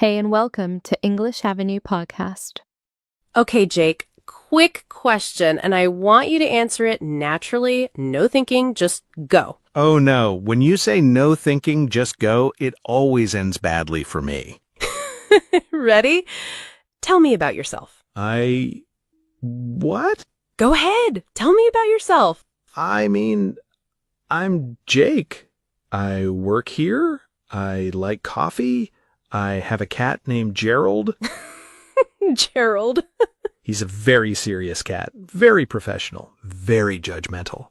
Hey, and welcome to English Avenue Podcast. Okay, Jake, quick question, and I want you to answer it naturally, no thinking, just go. Oh no, when you say no thinking, just go, it always ends badly for me. Ready? Tell me about yourself. What? Go ahead. Tell me about yourself. I'm Jake. I work here. I like coffee. I have a cat named Gerald. Gerald. He's a very serious cat, very professional, very judgmental.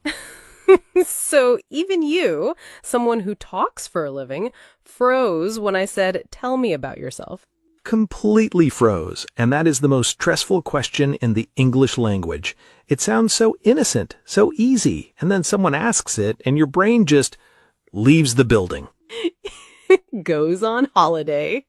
So even you, someone who talks for a living, froze when I said, tell me about yourself. Completely froze, and that is the most stressful question in the English language. It sounds so innocent, so easy, and then someone asks it, and your brain just leaves the building. Goes on holiday.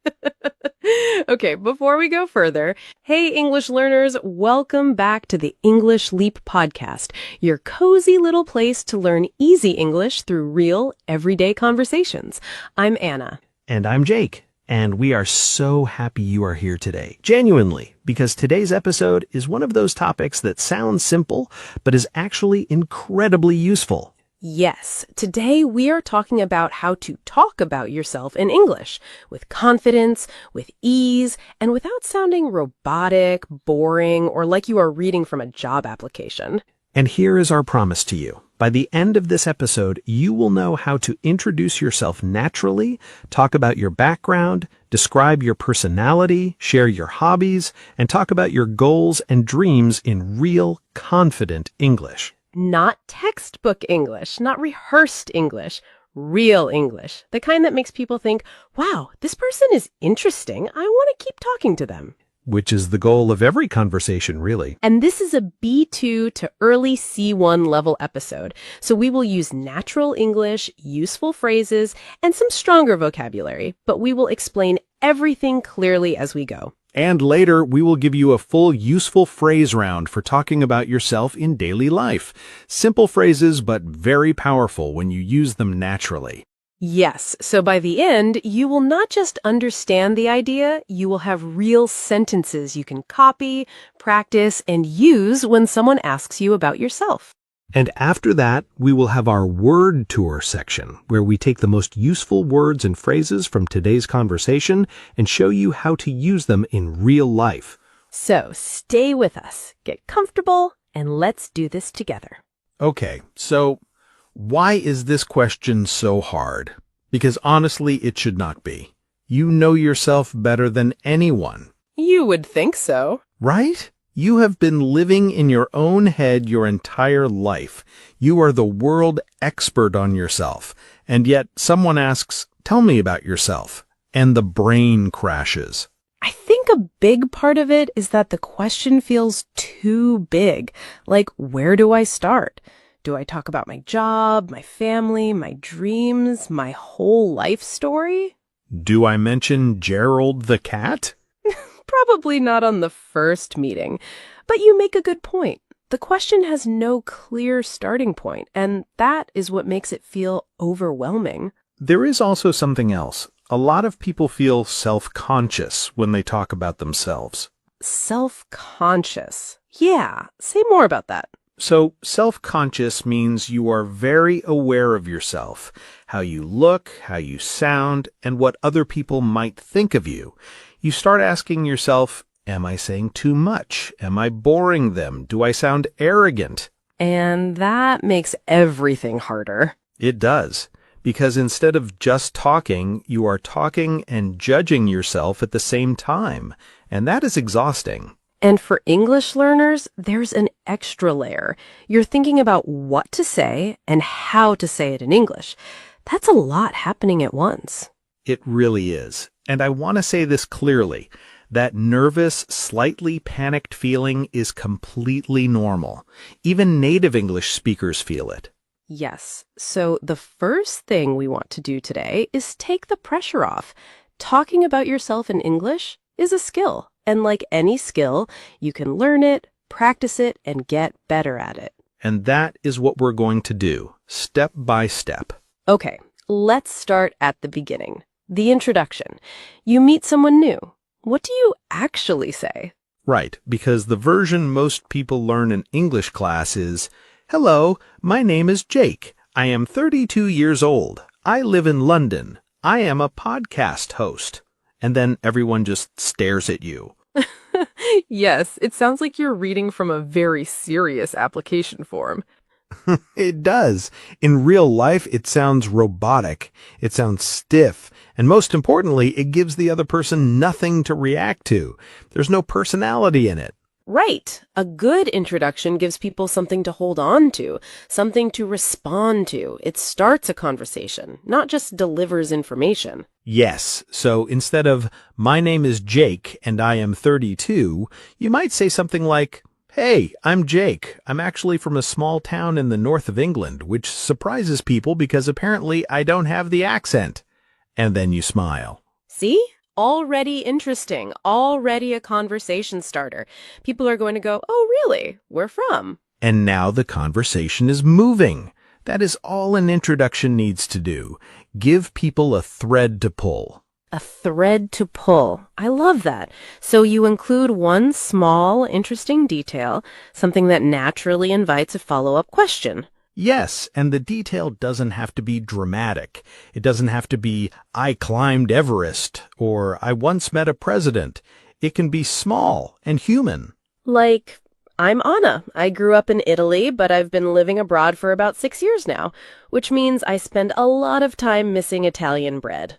Okay, before we go further, hey English learners, welcome back to the English Leap podcast, your cozy little place to learn easy English through real, everyday conversations. I'm Anna. And I'm Jake, and we are so happy you are here today, genuinely, because today's episode is one of those topics that sounds simple, but is actually incredibly useful. Yes, today we are talking about how to talk about yourself in English with confidence, with ease, and without sounding robotic, boring, or like you are reading from a job application. And here is our promise to you. By the end of this episode, you will know how to introduce yourself naturally, talk about your background, describe your personality, share your hobbies, and talk about your goals and dreams in real, confident English. Not textbook English, not rehearsed English, real English. The kind that makes people think, wow, this person is interesting. I want to keep talking to them. Which is the goal of every conversation, really. And this is a B2 to early C1 level episode. So we will use natural English, useful phrases, and some stronger vocabulary, but we will explain everything clearly as we go. And later, we will give you a full useful phrase round for talking about yourself in daily life. Simple phrases, but very powerful when you use them naturally. Yes, so by the end, you will not just understand the idea, you will have real sentences you can copy, practice, and use when someone asks you about yourself. And after that, we will have our word tour section, where we take the most useful words and phrases from today's conversation and show you how to use them in real life. So stay with us, get comfortable, and let's do this together. Okay, so why is this question so hard? Because honestly, it should not be. You know yourself better than anyone. You would think so. Right? You have been living in your own head your entire life. You are the world expert on yourself. And yet someone asks, tell me about yourself. And the brain crashes. I think a big part of it is that the question feels too big. Like, where do I start? Do I talk about my job, my family, my dreams, my whole life story? Do I mention Gerald the cat? Probably not on the first meeting, but you make a good point. The question has no clear starting point, and that is what makes it feel overwhelming. There is also something else. A lot of people feel self-conscious when they talk about themselves. Self-conscious. Yeah, say more about that. So, self-conscious means you are very aware of yourself, how you look, how you sound, and what other people might think of you. You start asking yourself, am I saying too much? Am I boring them? Do I sound arrogant? And that makes everything harder. It does, because instead of just talking, you are talking and judging yourself at the same time, and that is exhausting. And for English learners, there's an extra layer. You're thinking about what to say and how to say it in English. That's a lot happening at once. It really is. And I want to say this clearly. That nervous, slightly panicked feeling is completely normal. Even native English speakers feel it. Yes. So the first thing we want to do today is take the pressure off. Talking about yourself in English is a skill. And like any skill, you can learn it, practice it, and get better at it. And that is what we're going to do, step by step. Okay, let's start at the beginning. the introduction. You meet someone new. What do you actually say? Right, because the version most people learn in English class is, "Hello, my name is Jake. I am 32 years old. I live in London. I am a podcast host." And then everyone just stares at you. Yes, it sounds like you're reading from a very serious application form. It does. In real life, it sounds robotic. It sounds stiff. And most importantly, it gives the other person nothing to react to. There's no personality in it. Right. A good introduction gives people something to hold on to, something to respond to. It starts a conversation, not just delivers information. Yes. So instead of, "My name is Jake and I am 32, you might say something like, "Hey, I'm Jake. I'm actually from a small town in the north of England," which surprises people because apparently I don't have the accent. And then you smile. See? Already interesting. Already a conversation starter. People are going to go, "Oh, really? Where from?" And now the conversation is moving. That is all an introduction needs to do. Give people a thread to pull. A thread to pull. I love that. So you include one small, interesting detail, something that naturally invites a follow-up question. Yes, and the detail doesn't have to be dramatic. It doesn't have to be, "I climbed Everest," or "I once met a president." It can be small and human. Like, I'm Anna. I grew up in Italy, but I've been living abroad for about 6 years now, which means I spend a lot of time missing Italian bread.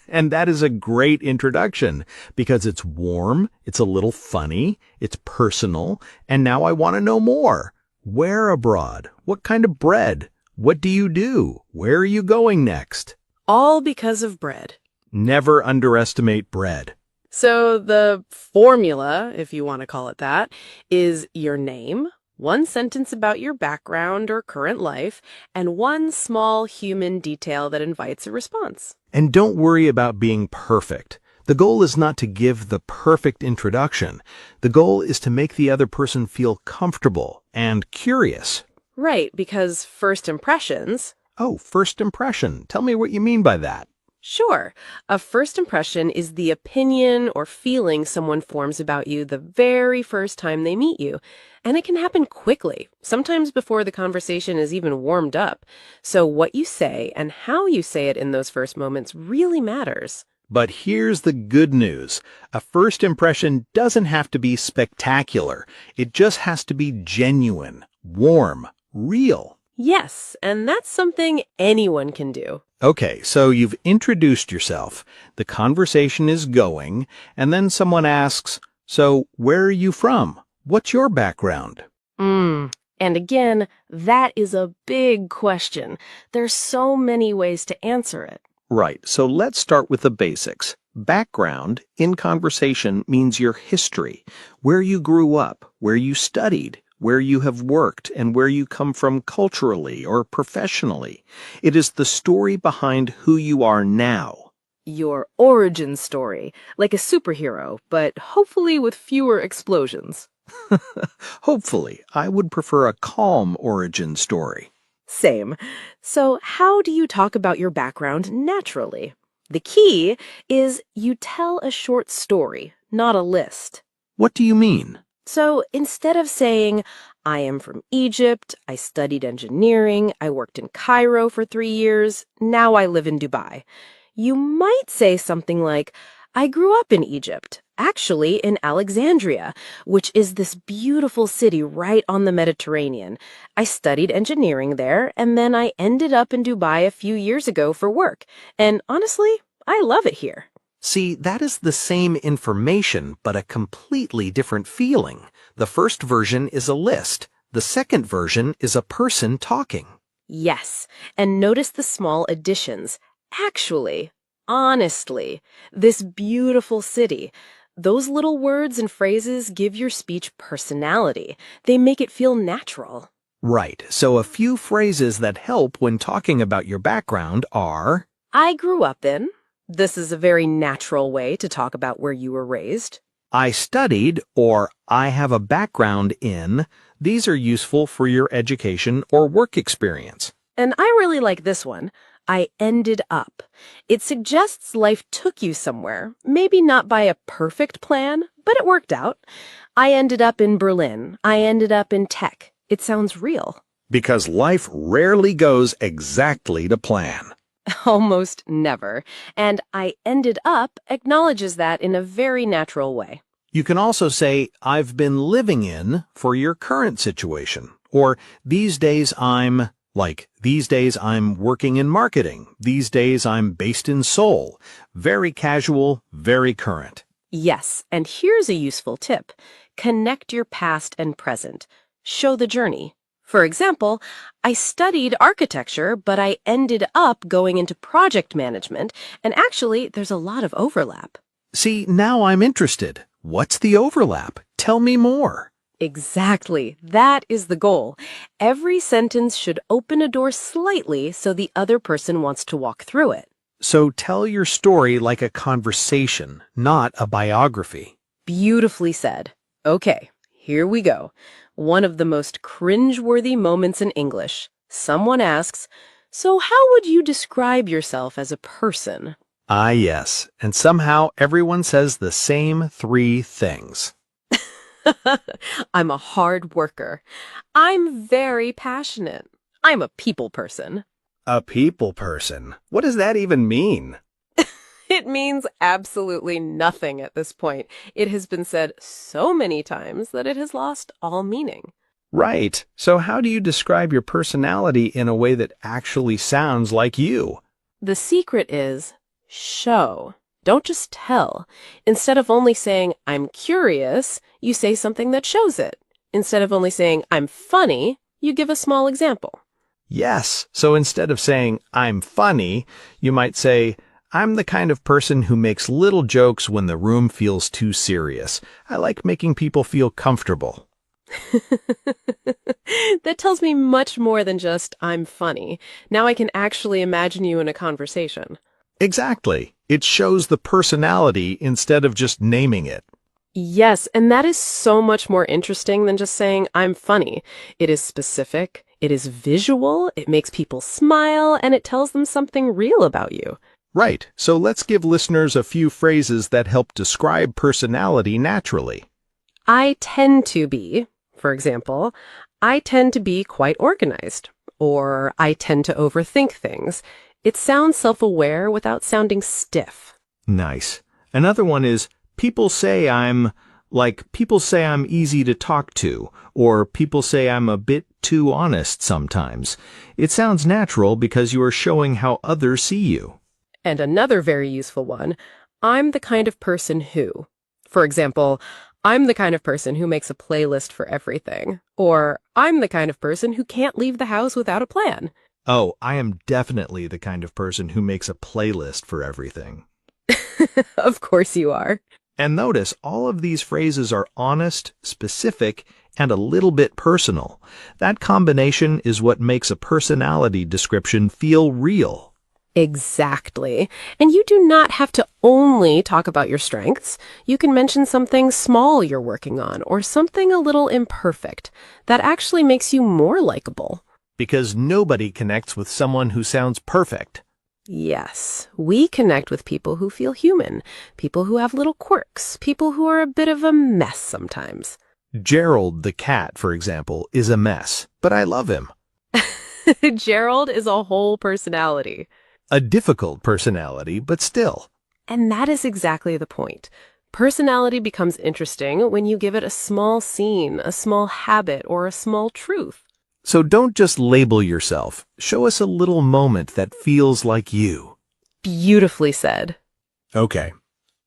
And that is a great introduction because it's warm, it's a little funny, it's personal, and now I want to know more. Where abroad? What kind of bread? What do you do? Where are you going next? All because of bread. Never underestimate bread. So the formula, if you want to call it that, is your name, one sentence about your background or current life, and one small human detail that invites a response. And don't worry about being perfect. The goal is not to give the perfect introduction. The goal is to make the other person feel comfortable and curious. Right, because first impressions... Oh, first impression. Tell me what you mean by that. Sure. A first impression is the opinion or feeling someone forms about you the very first time they meet you. And it can happen quickly, sometimes before the conversation is even warmed up. So what you say and how you say it in those first moments really matters. But here's the good news. A first impression doesn't have to be spectacular. It just has to be genuine, warm, real. Yes, and that's something anyone can do. Okay, so you've introduced yourself, the conversation is going, and then someone asks, "So where are you from? What's your background?" And again, that is a big question. There's so many ways to answer it. Right, so let's start with the basics. Background in conversation means your history, where you grew up, where you studied, where you have worked, and where you come from culturally or professionally. It is the story behind who you are now. Your origin story, like a superhero, but hopefully with fewer explosions. Hopefully, I would prefer a calm origin story. Same. So how do you talk about your background naturally? The key is you tell a short story, not a list. What do you mean? So instead of saying, "I am from Egypt, I studied engineering, I worked in Cairo for 3 years, now I live in Dubai," you might say something like, "I grew up in Egypt, actually in Alexandria, which is this beautiful city right on the Mediterranean. I studied engineering there, and then I ended up in Dubai a few years ago for work. And honestly, I love it here." See, that is the same information, but a completely different feeling. The first version is a list. The second version is a person talking. Yes, and notice the small additions. Actually, honestly, this beautiful city. Those little words and phrases give your speech personality. They make it feel natural. Right, so a few phrases that help when talking about your background are, I grew up in. This is a very natural way to talk about where you were raised. I studied, or I have a background in. These are useful for your education or work experience. And I really like this one. I ended up. It suggests life took you somewhere, maybe not by a perfect plan, but it worked out. I ended up in Berlin. I ended up in tech. It sounds real. Because life rarely goes exactly to plan. Almost never. And I ended up acknowledges that in a very natural way. You can also say, I've been living in for your current situation. Or, these days I'm working in marketing. These days I'm based in Seoul. Very casual, very current. Yes, and here's a useful tip. Connect your past and present. Show the journey. For example, I studied architecture, but I ended up going into project management, and actually, there's a lot of overlap. See, now I'm interested. What's the overlap? Tell me more. Exactly. That is the goal. Every sentence should open a door slightly so the other person wants to walk through it. So tell your story like a conversation, not a biography. Beautifully said. Okay, here we go. One of the most cringe-worthy moments in English. Someone asks, "So how would you describe yourself as a person?" Ah, yes. And somehow everyone says the same 3 things. I'm a hard worker. I'm very passionate. I'm a people person. A people person? What does that even mean? It means absolutely nothing at this point. It has been said so many times that it has lost all meaning. Right. So how do you describe your personality in a way that actually sounds like you? The secret is show. Don't just tell. Instead of only saying, "I'm curious," you say something that shows it. Instead of only saying, "I'm funny," you give a small example. Yes. So instead of saying, I'm funny, you might say, I'm the kind of person who makes little jokes when the room feels too serious. I like making people feel comfortable. That tells me much more than just, "I'm funny." Now I can actually imagine you in a conversation. Exactly. It shows the personality instead of just naming it. Yes, and that is so much more interesting than just saying, "I'm funny." It is specific, it is visual, it makes people smile, and it tells them something real about you. Right. So let's give listeners a few phrases that help describe personality naturally. I tend to be, for example, I tend to be quite organized, or I tend to overthink things. It sounds self-aware without sounding stiff. Nice. Another one is, people say I'm easy to talk to, or people say I'm a bit too honest sometimes. It sounds natural because you are showing how others see you. And another very useful one, I'm the kind of person who. For example, I'm the kind of person who makes a playlist for everything. Or I'm the kind of person who can't leave the house without a plan. Oh, I am definitely the kind of person who makes a playlist for everything. Of course you are. And notice, all of these phrases are honest, specific, and a little bit personal. That combination is what makes a personality description feel real. Exactly. And you do not have to only talk about your strengths. You can mention something small you're working on or something a little imperfect. That actually makes you more likable. Because nobody connects with someone who sounds perfect. Yes, we connect with people who feel human, people who have little quirks, people who are a bit of a mess sometimes. Gerald the cat, for example, is a mess, but I love him. Gerald is a whole personality. A difficult personality, but still. And that is exactly the point. Personality becomes interesting when you give it a small scene, a small habit, or a small truth. So don't just label yourself. Show us a little moment that feels like you. Beautifully said. Okay.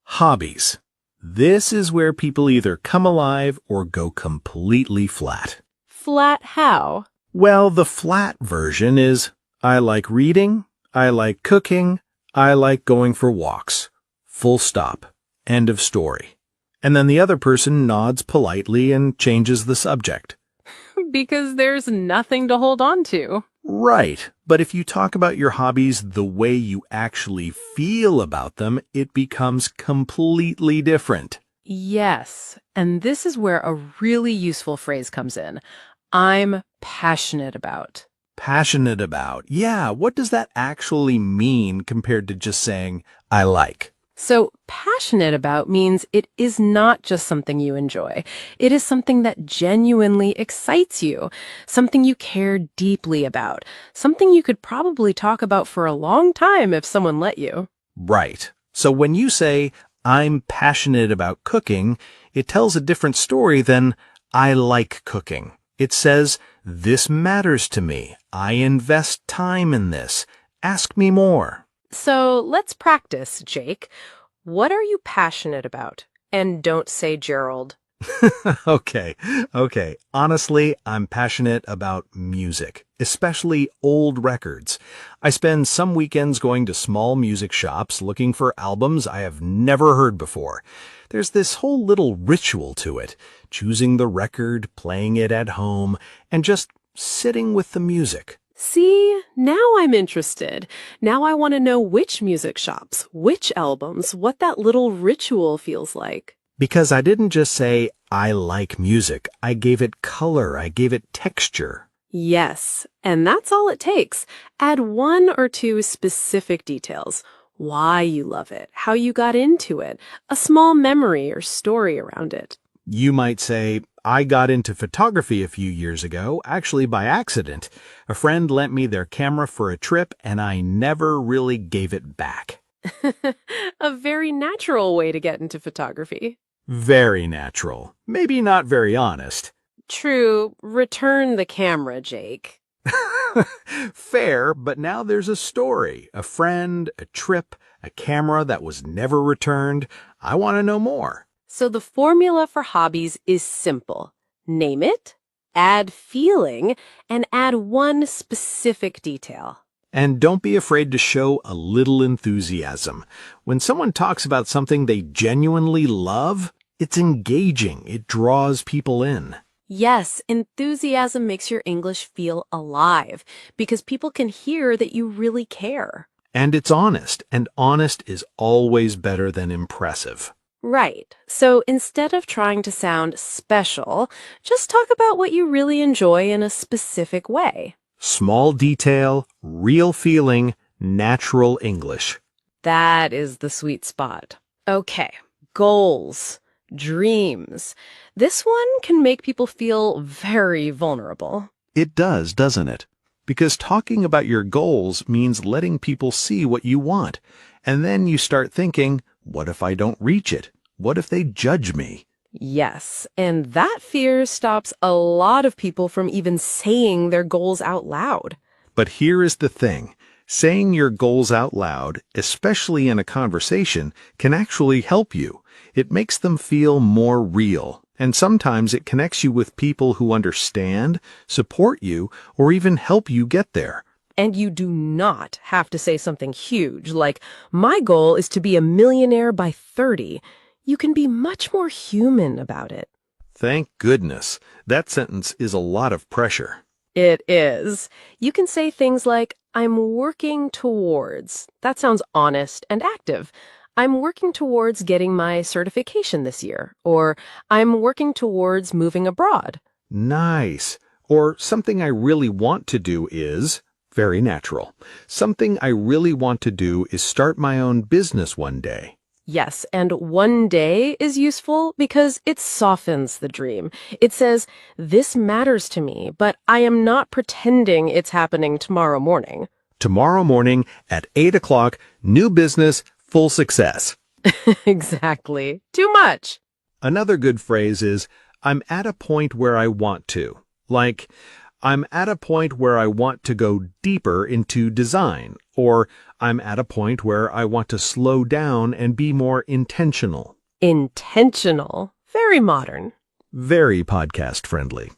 Hobbies. This is where people either come alive or go completely flat. Flat how? Well, the flat version is, I like reading, I like cooking, I like going for walks. Full stop. End of story. And then the other person nods politely and changes the subject. Because there's nothing to hold on to. Right. But if you talk about your hobbies the way you actually feel about them, it becomes completely different. Yes, and this is where a really useful phrase comes in. I'm passionate about. Passionate about. Yeah, what does that actually mean compared to just saying, I like? So, passionate about means it is not just something you enjoy. It is something that genuinely excites you, something you care deeply about, something you could probably talk about for a long time if someone let you. Right. So when you say, I'm passionate about cooking, it tells a different story than, I like cooking. It says, this matters to me. I invest time in this. Ask me more. So, let's practice, Jake. What are you passionate about? And don't say Gerald. Okay. Honestly, I'm passionate about music, especially old records. I spend some weekends going to small music shops looking for albums I have never heard before. There's this whole little ritual to it, choosing the record, playing it at home, and just sitting with the music. See, now I'm interested. Now I want to know which music shops, which albums, what that little ritual feels like. Because I didn't just say, I like music. I gave it color. I gave it texture. Yes, and that's all it takes. Add one or two specific details. Why you love it, how you got into it, a small memory or story around it. You might say, I got into photography a few years ago, actually by accident. A friend lent me their camera for a trip, and I never really gave it back. A very natural way to get into photography. Very natural. Maybe not very honest. True. Return the camera, Jake. Fair, but now there's a story, a friend, a trip, a camera that was never returned. I want to know more. So the formula for hobbies is simple. Name it, add feeling, and add one specific detail. And don't be afraid to show a little enthusiasm. When someone talks about something they genuinely love, it's engaging. It draws people in. Yes, enthusiasm makes your English feel alive because people can hear that you really care. And it's honest, and honest is always better than impressive. Right. So instead of trying to sound special, just talk about what you really enjoy in a specific way. Small detail, real feeling, natural English. That is the sweet spot. Okay, goals, dreams. This one can make people feel very vulnerable. It does, doesn't it? Because talking about your goals means letting people see what you want. And then you start thinking, what if I don't reach it? What if they judge me? Yes, and that fear stops a lot of people from even saying their goals out loud. But here is the thing. Saying your goals out loud, especially in a conversation, can actually help you. It makes them feel more real. And sometimes it connects you with people who understand, support you, or even help you get there. And you do not have to say something huge, like, my goal is to be a millionaire by 30. You can be much more human about it. Thank goodness. That sentence is a lot of pressure. It is. You can say things like, I'm working towards. That sounds honest and active. I'm working towards getting my certification this year. Or I'm working towards moving abroad. Nice. Or something I really want to do is, very natural. Something I really want to do is start my own business one day. Yes, and one day is useful because it softens the dream. It says, this matters to me, but I am not pretending it's happening tomorrow morning. Tomorrow morning at 8 o'clock, new business, full success. Exactly. Too much. Another good phrase is, I'm at a point where I want to. Like, I'm at a point where I want to go deeper into design, or I'm at a point where I want to slow down and be more intentional. Intentional. Very modern. Very podcast friendly.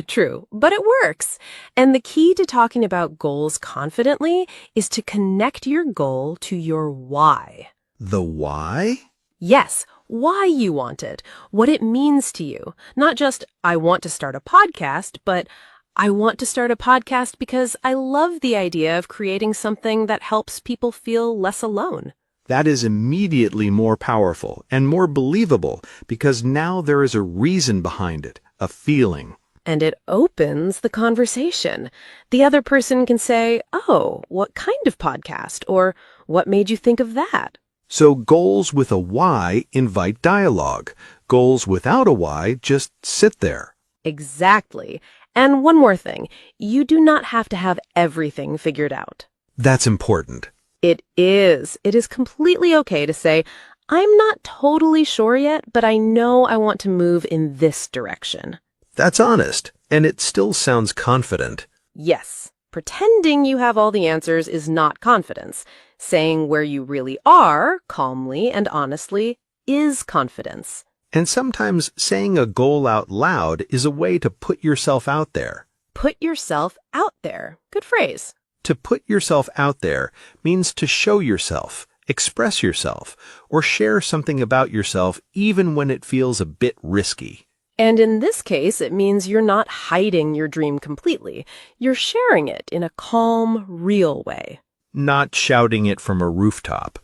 True, but it works. And the key to talking about goals confidently is to connect your goal to your why. The why? Yes, why you want it, what it means to you. Not just, I want to start a podcast, but I want to start a podcast because I love the idea of creating something that helps people feel less alone. That is immediately more powerful and more believable because now there is a reason behind it, a feeling. And it opens the conversation. The other person can say, "Oh, what kind of podcast?" Or "What made you think of that?" So goals with a why invite dialogue. Goals without a why just sit there. Exactly. And one more thing, you do not have to have everything figured out. That's important. It is. It is completely okay to say, "I'm not totally sure yet, but I know I want to move in this direction." That's honest, and it still sounds confident. Yes, pretending you have all the answers is not confidence. Saying where you really are, calmly and honestly, is confidence. And sometimes saying a goal out loud is a way to put yourself out there. Put yourself out there. Good phrase. To put yourself out there means to show yourself, express yourself, or share something about yourself even when it feels a bit risky. And in this case, it means you're not hiding your dream completely. You're sharing it in a calm, real way. Not shouting it from a rooftop.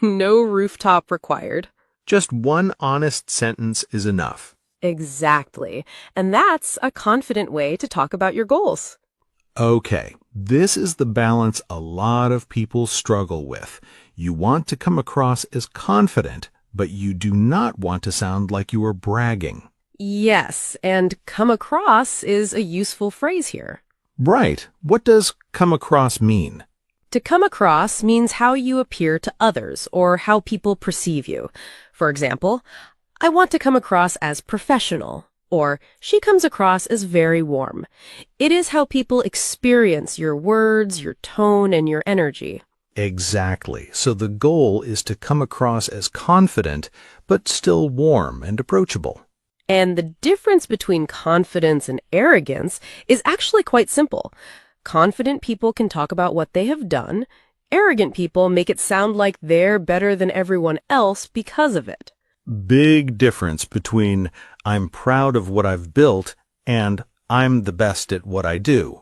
No rooftop required. Just one honest sentence is enough. Exactly. And that's a confident way to talk about your goals. Okay, this is the balance a lot of people struggle with. You want to come across as confident, but you do not want to sound like you are bragging. Yes, and come across is a useful phrase here. Right. What does come across mean? To come across means how you appear to others or how people perceive you. For example, "I want to come across as professional," or "She comes across as very warm." It is how people experience your words, your tone, and your energy. Exactly. So the goal is to come across as confident, but still warm and approachable. And the difference between confidence and arrogance is actually quite simple. Confident people can talk about what they have done. Arrogant people make it sound like they're better than everyone else because of it. Big difference between "I'm proud of what I've built" and "I'm the best at what I do."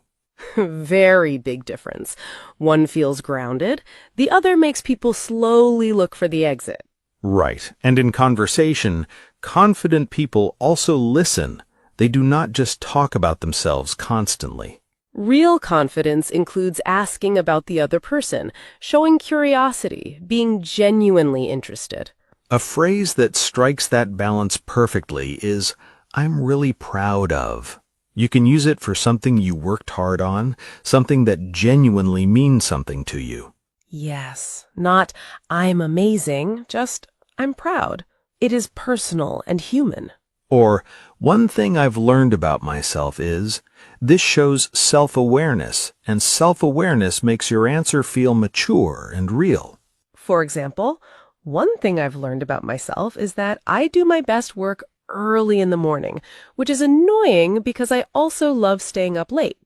Very big difference. One feels grounded. The other makes people slowly look for the exit. Right. And in conversation, confident people also listen. They do not just talk about themselves constantly. Real confidence includes asking about the other person, showing curiosity, being genuinely interested. A phrase that strikes that balance perfectly is, "I'm really proud of." You can use it for something you worked hard on, something that genuinely means something to you. Yes, not "I'm amazing," just "I'm proud." It is personal and human. Or, "One thing I've learned about myself is," this shows self-awareness, and self-awareness makes your answer feel mature and real. For example, "One thing I've learned about myself is that I do my best work early in the morning, which is annoying because I also love staying up late."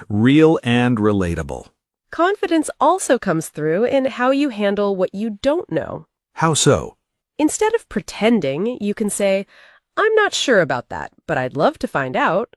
Real and relatable. Confidence also comes through in how you handle what you don't know. How so? Instead of pretending, you can say, "I'm not sure about that, but I'd love to find out."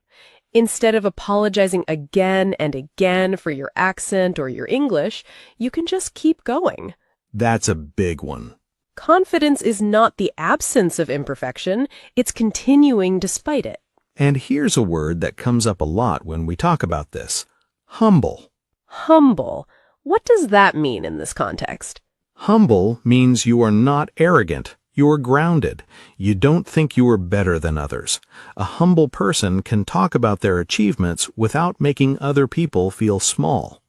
Instead of apologizing again and again for your accent or your English, you can just keep going. That's a big one. Confidence is not the absence of imperfection, it's continuing despite it. And here's a word that comes up a lot when we talk about this. Humble. Humble. What does that mean in this context? Humble means you are not arrogant. You are grounded. You don't think you are better than others. A humble person can talk about their achievements without making other people feel small.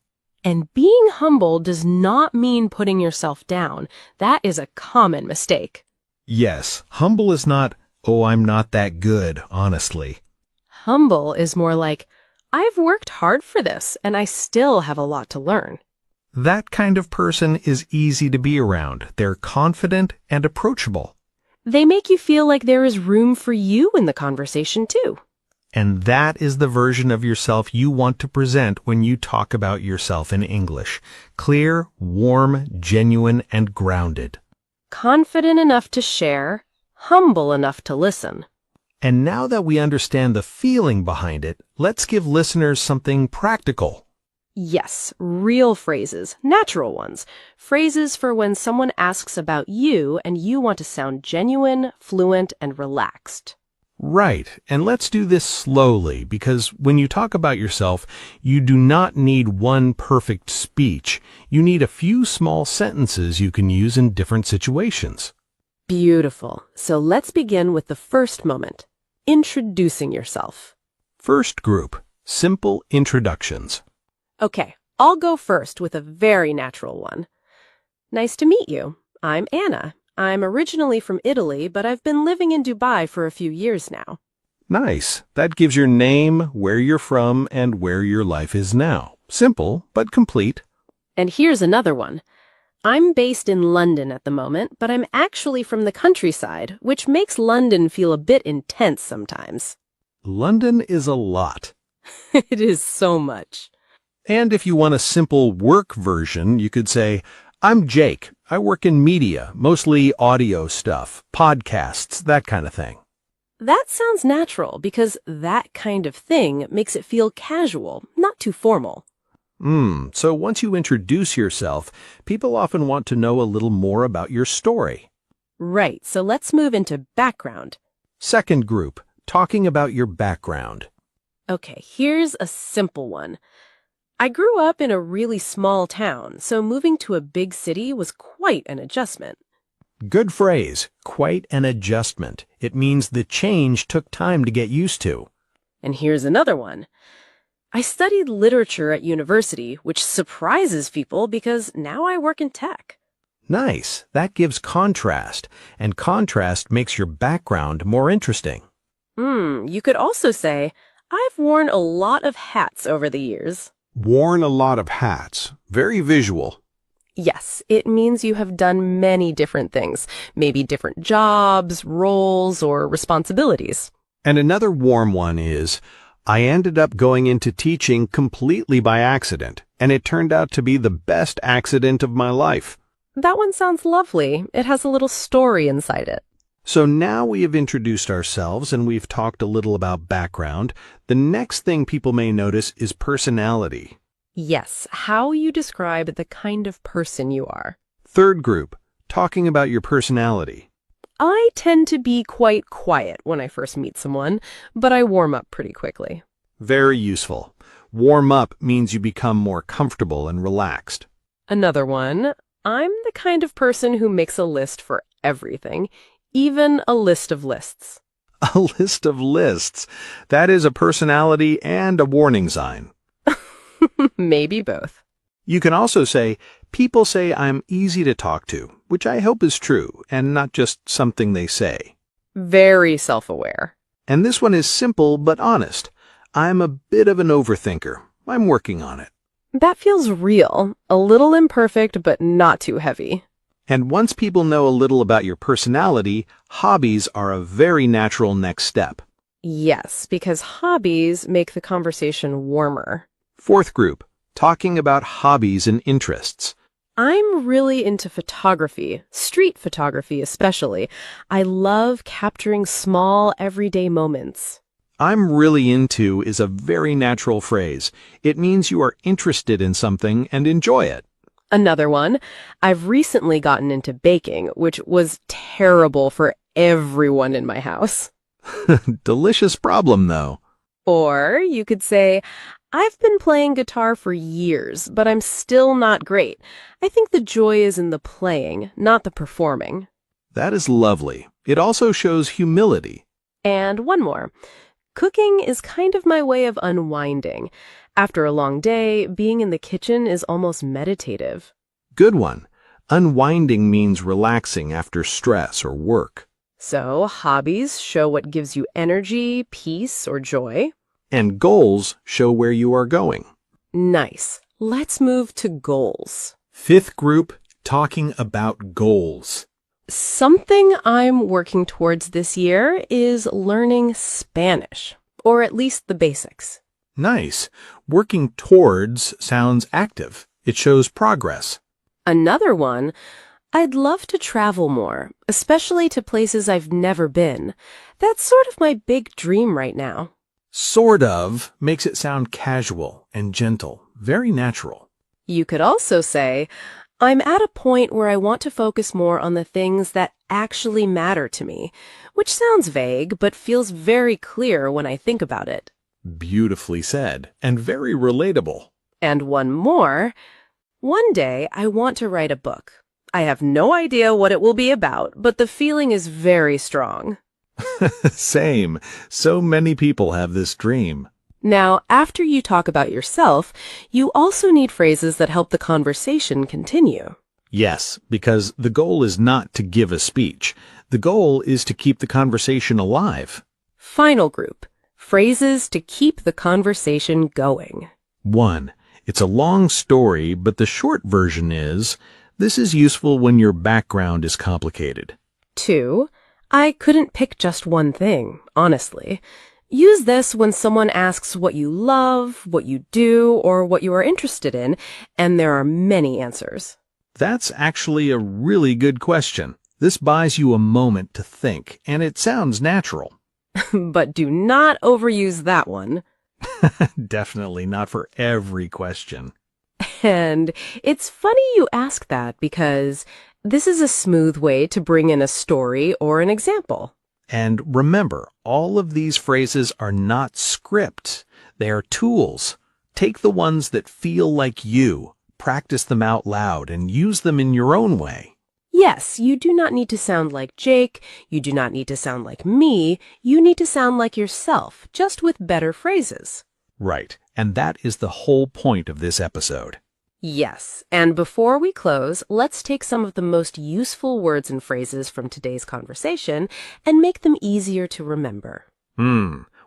And being humble does not mean putting yourself down. That is a common mistake. Yes, humble is not, "Oh, I'm not that good, honestly." Humble is more like, "I've worked hard for this, and I still have a lot to learn." That kind of person is easy to be around. They're confident and approachable. They make you feel like there is room for you in the conversation, too. And that is the version of yourself you want to present when you talk about yourself in English. Clear, warm, genuine, and grounded. Confident enough to share, humble enough to listen. And now that we understand the feeling behind it, let's give listeners something practical. Yes, real phrases, natural ones. Phrases for when someone asks about you and you want to sound genuine, fluent, and relaxed. Right, and let's do this slowly, because when you talk about yourself, you do not need one perfect speech. You need a few small sentences you can use in different situations. Beautiful. So let's begin with the first moment, introducing yourself. First group, simple introductions. Okay, I'll go first with a very natural one. Nice to meet you. I'm Anna. I'm originally from Italy, but I've been living in Dubai for a few years now. Nice. That gives your name, where you're from, and where your life is now. Simple, but complete. And here's another one. I'm based in London at the moment, but I'm actually from the countryside, which makes London feel a bit intense sometimes. London is a lot. It is so much. And if you want a simple work version, you could say, I'm Jake. I work in media, mostly audio stuff, podcasts, that kind of thing. That sounds natural because that kind of thing makes it feel casual, not too formal. So once you introduce yourself, people often want to know a little more about your story. Right, so let's move into background. Second group, talking about your background. Okay, here's a simple one. I grew up in a really small town, so moving to a big city was quite an adjustment. Good phrase, quite an adjustment. It means the change took time to get used to. And here's another one. I studied literature at university, which surprises people because now I work in tech. Nice. That gives contrast, and contrast makes your background more interesting. You could also say, I've worn a lot of hats over the years. Worn a lot of hats. Very visual. Yes, it means you have done many different things, maybe different jobs, roles, or responsibilities. And another warm one is, I ended up going into teaching completely by accident, and it turned out to be the best accident of my life. That one sounds lovely. It has a little story inside it. So now we have introduced ourselves and we've talked a little about background. The next thing people may notice is personality. Yes, how you describe the kind of person you are. Third group, talking about your personality. I tend to be quite quiet when I first meet someone, but I warm up pretty quickly. Very useful. Warm up means you become more comfortable and relaxed. Another one, I'm the kind of person who makes a list for everything, even a list of lists. A list of lists. That is a personality and a warning sign. Maybe both. You can also say, people say I'm easy to talk to, which I hope is true and not just something they say. Very self-aware. And this one is simple but honest. I'm a bit of an overthinker. I'm working on it. That feels real, a little imperfect, but not too heavy. And once people know a little about your personality, hobbies are a very natural next step. Yes, because hobbies make the conversation warmer. Fourth group, talking about hobbies and interests. I'm really into photography, street photography especially. I love capturing small, everyday moments. I'm really into is a very natural phrase. It means you are interested in something and enjoy it. Another one, I've recently gotten into baking, which was terrible for everyone in my house. Delicious problem, though. Or you could say, I've been playing guitar for years, but I'm still not great. I think the joy is in the playing, not the performing. That is lovely. It also shows humility. And one more. Cooking is kind of my way of unwinding. After a long day, being in the kitchen is almost meditative. Good one. Unwinding means relaxing after stress or work. So, hobbies show what gives you energy, peace, or joy. And goals show where you are going. Nice. Let's move to goals. Fifth group, talking about goals. Something I'm working towards this year is learning Spanish, or at least the basics. Nice. Working towards sounds active. It shows progress. Another one, I'd love to travel more, especially to places I've never been. That's sort of my big dream right now. Sort of makes it sound casual and gentle, very natural. You could also say, I'm at a point where I want to focus more on the things that actually matter to me, which sounds vague but feels very clear when I think about it. Beautifully said, and very relatable. And one more. One day, I want to write a book. I have no idea what it will be about, but the feeling is very strong. Same. So many people have this dream. Now, after you talk about yourself, you also need phrases that help the conversation continue. Yes, because the goal is not to give a speech. The goal is to keep the conversation alive. Final group. Phrases to keep the conversation going. 1. It's a long story, but the short version is, this is useful when your background is complicated. 2. I couldn't pick just one thing, honestly. Use this when someone asks what you love, what you do, or what you are interested in, and there are many answers. That's actually a really good question. This buys you a moment to think, and it sounds natural. But do not overuse that one. Definitely not for every question. And it's funny you ask that because this is a smooth way to bring in a story or an example. And remember, all of these phrases are not scripts. They are tools. Take the ones that feel like you, practice them out loud, and use them in your own way. Yes, you do not need to sound like Jake. You do not need to sound like me. You need to sound like yourself, just with better phrases. Right, and that is the whole point of this episode. Yes, and before we close, let's take some of the most useful words and phrases from today's conversation and make them easier to remember.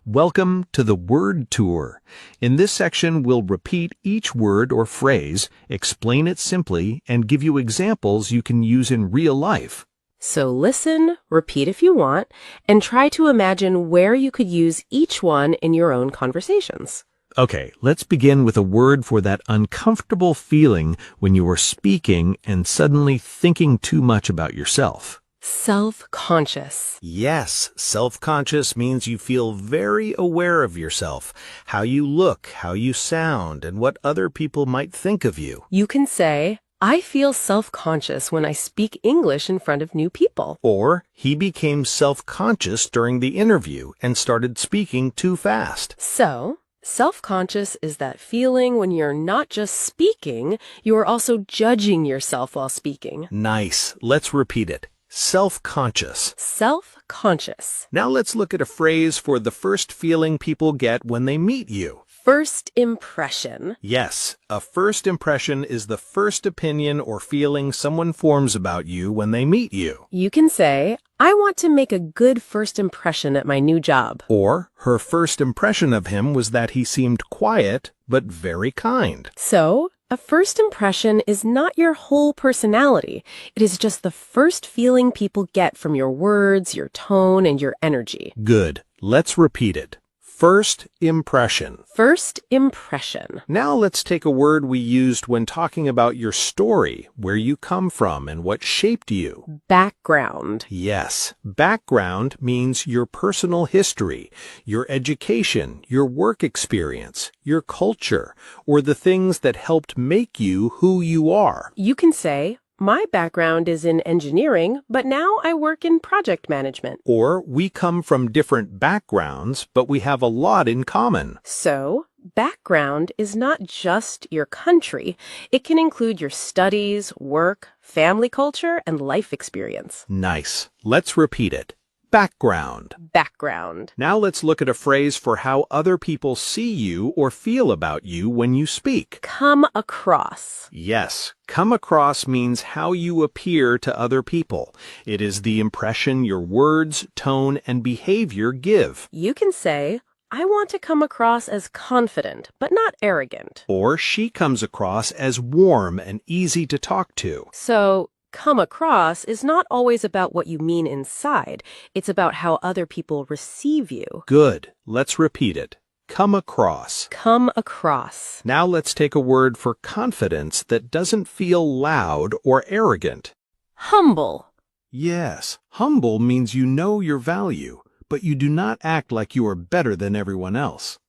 Welcome to the Word Tour. In this section, we'll repeat each word or phrase, explain it simply, and give you examples you can use in real life. So listen, repeat if you want, and try to imagine where you could use each one in your own conversations. Okay, let's begin with a word for that uncomfortable feeling when you are speaking and suddenly thinking too much about yourself. Self-conscious. Yes, self-conscious means you feel very aware of yourself, how you look, how you sound, and what other people might think of you. You can say, I feel self-conscious when I speak English in front of new people. Or, he became self-conscious during the interview and started speaking too fast. So, self-conscious is that feeling when you're not just speaking, you are also judging yourself while speaking. Nice. Let's repeat it. Self-conscious. Self-conscious. Now let's look at a phrase for the first feeling people get when they meet you. First impression. Yes, a first impression is the first opinion or feeling someone forms about you when they meet you. You can say, I want to make a good first impression at my new job. Or, her first impression of him was that he seemed quiet, but very kind. So, a first impression is not your whole personality. It is just the first feeling people get from your words, your tone, and your energy. Good. Let's repeat it. First impression. First impression. Now let's take a word we used when talking about your story, where you come from and what shaped you. Background. Yes, background means your personal history, your education, your work experience, your culture, or the things that helped make you who you are. You can say, my background is in engineering, but now I work in project management. Or we come from different backgrounds, but we have a lot in common. So, background is not just your country. It can include your studies, work, family culture, and life experience. Nice. Let's repeat it. Background. Background. Now let's look at a phrase for how other people see you or feel about you when you speak. Come across. Yes, come across means how you appear to other people. It is the impression your words, tone, and behavior give. You can say, I want to come across as confident, but not arrogant. Or she comes across as warm and easy to talk to. So, come across is not always about what you mean inside. It's about how other people receive you. Good. Let's repeat it. Come across. Come across. Now let's take a word for confidence that doesn't feel loud or arrogant. Humble. Yes, humble means you know your value, but you do not act like you are better than everyone else.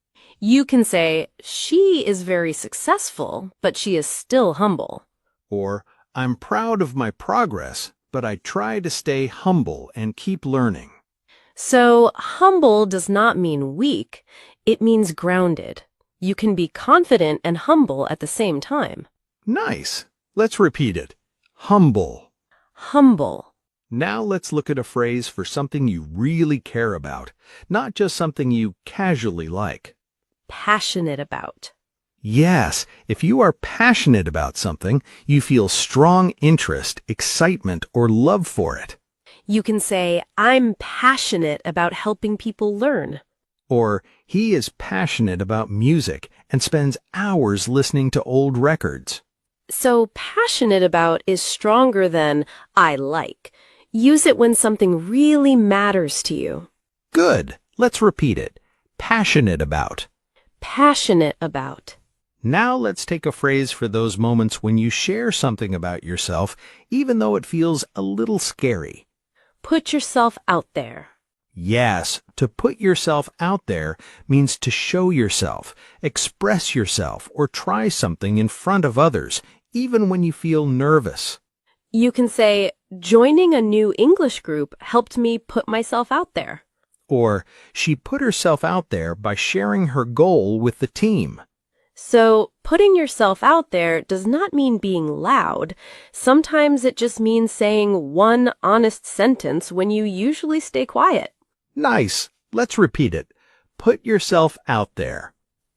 You can say, she is very successful, but she is still humble. Or, I'm proud of my progress, but I try to stay humble and keep learning. So, humble does not mean weak, it means grounded. You can be confident and humble at the same time. Nice. Let's repeat it. Humble. Humble. Now let's look at a phrase for something you really care about, not just something you casually like. Passionate about. Yes, if you are passionate about something, you feel strong interest, excitement, or love for it. You can say, I'm passionate about helping people learn. Or, he is passionate about music and spends hours listening to old records. So, passionate about is stronger than I like. Use it when something really matters to you. Good. Let's repeat it. Passionate about. Passionate about. Now let's take a phrase for those moments when you share something about yourself, even though it feels a little scary. Put yourself out there. Yes, to put yourself out there means to show yourself, express yourself, or try something in front of others, even when you feel nervous. You can say, joining a new English group helped me put myself out there. Or, she put herself out there by sharing her goal with the team. So, putting yourself out there does not mean being loud. Sometimes it just means saying one honest sentence when you usually stay quiet. Nice. Let's repeat it. Put yourself out there.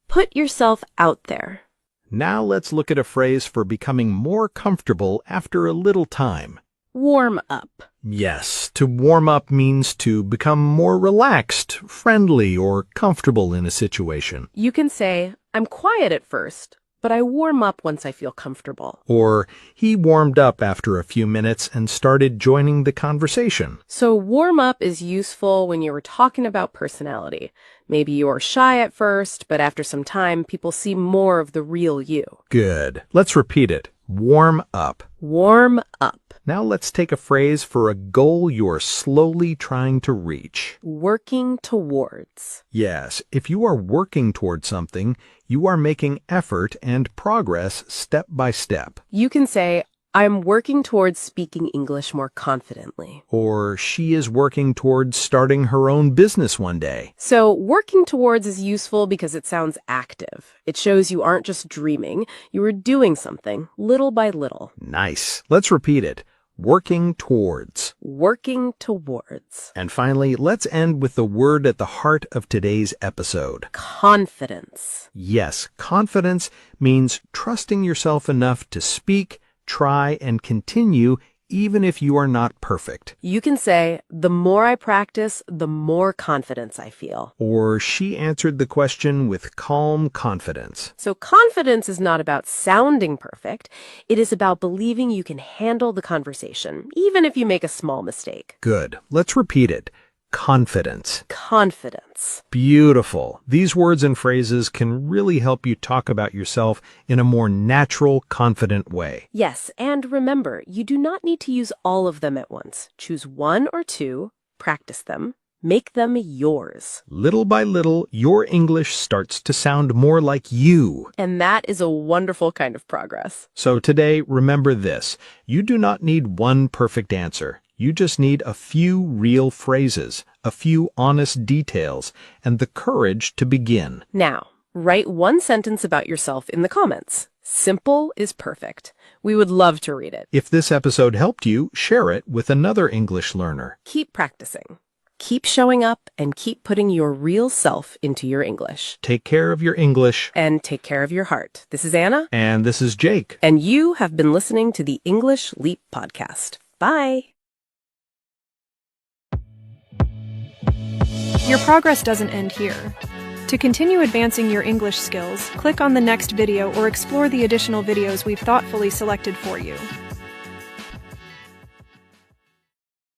Put yourself out there. Now let's look at a phrase for becoming more comfortable after a little time. Warm up. Yes, to warm up means to become more relaxed, friendly, or comfortable in a situation. You can say, I'm quiet at first, but I warm up once I feel comfortable. Or, he warmed up after a few minutes and started joining the conversation. So warm up is useful when you were talking about personality. Maybe you're shy at first, but after some time, people see more of the real you. Good. Let's repeat it. Warm up. Warm up. Now let's take a phrase for a goal you're slowly trying to reach. Working towards. Yes, if you are working towards something, you are making effort and progress step by step. You can say, I'm working towards speaking English more confidently. Or, she is working towards starting her own business one day. So working towards is useful because it sounds active. It shows you aren't just dreaming, you are doing something, little by little. Nice. Let's repeat it. Working towards. Working towards. And finally, let's end with the word at the heart of today's episode. Confidence. Yes, confidence means trusting yourself enough to speak, try, and continue even if you are not perfect. You can say, the more I practice, the more confidence I feel. Or, she answered the question with calm confidence. So confidence is not about sounding perfect. It is about believing you can handle the conversation, even if you make a small mistake. Good. Let's repeat it. Confidence. Confidence. Beautiful. These words and phrases can really help you talk about yourself in a more natural, confident way. Yes, and remember, you do not need to use all of them at once. Choose one or two, practice them, make them yours. Little by little, your English starts to sound more like you. And that is a wonderful kind of progress. So today, remember this. You do not need one perfect answer. You just need a few real phrases, a few honest details, and the courage to begin. Now, write one sentence about yourself in the comments. Simple is perfect. We would love to read it. If this episode helped you, share it with another English learner. Keep practicing. Keep showing up and keep putting your real self into your English. Take care of your English. And take care of your heart. This is Anna. And this is Jake. And you have been listening to the English Leap Podcast. Bye. Your progress doesn't end here. To continue advancing your English skills, click on the next video or explore the additional videos we've thoughtfully selected for you.